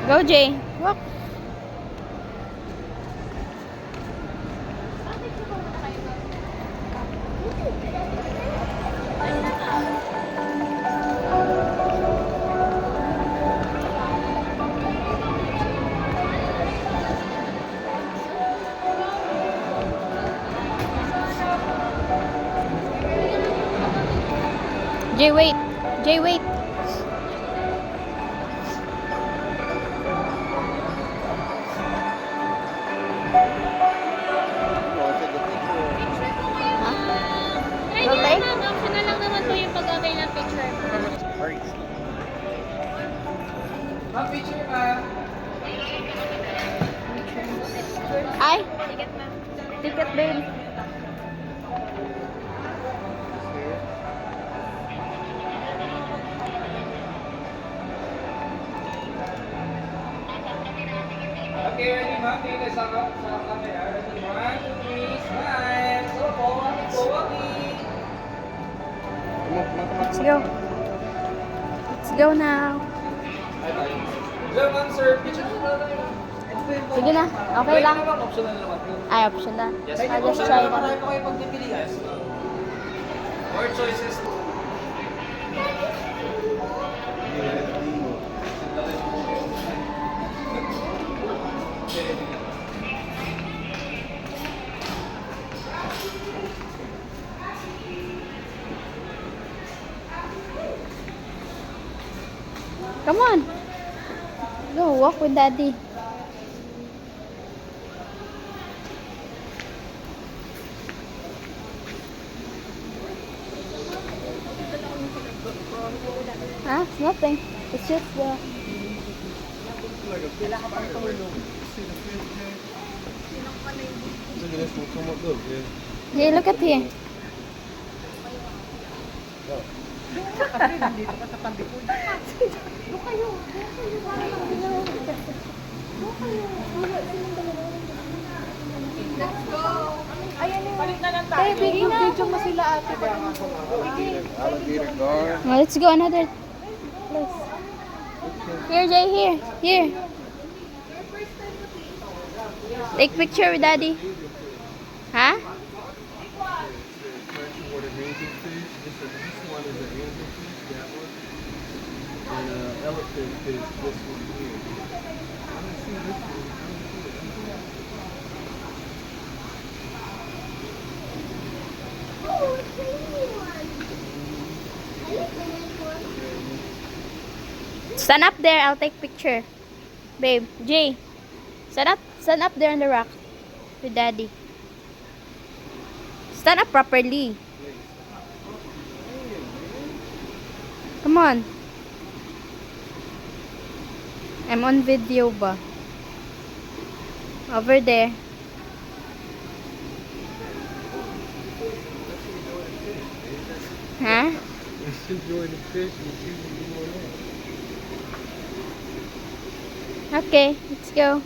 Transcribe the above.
Go, Jay. Walk. Jay, wait. Jay, wait. Okay na, optional lang naman po yung pag-okay ng picture. Picture ka. Ay, Ticket na. ticket, babe. Okay, ready ma'am? Dito sa camera. Ready? 1, 2, 3, smile. So, walking. Let's go. Let's go now. Hello ma'am, sir. Picture na tayo. Sige na. Okay lang. Optional naman po. Ay, option na. Yes, I'll just try Marami na. pa kayo pagpipilian. More choices. Come on. Go, walk with daddy. Huh? It's nothing. It's just the... Look at this one come up. Look, yeah. Hey, look at here. Baby, video mo sila ate. Alligator guard. Well, let's go another place. Here, Jay, here. Here. Take picture with daddy. Huh? Freshwater anglerfish. This one is an anglerfish. That one. And elephant fish. This one here. I don't see this one. I don't see it. Stand up there. I'll take picture. Babe, Jay. Stand up there on the rock with daddy. Stand up properly. Come on. I'm on video ba? Over there. Huh? Let's enjoy the fish and see what's going on. Okay, let's go.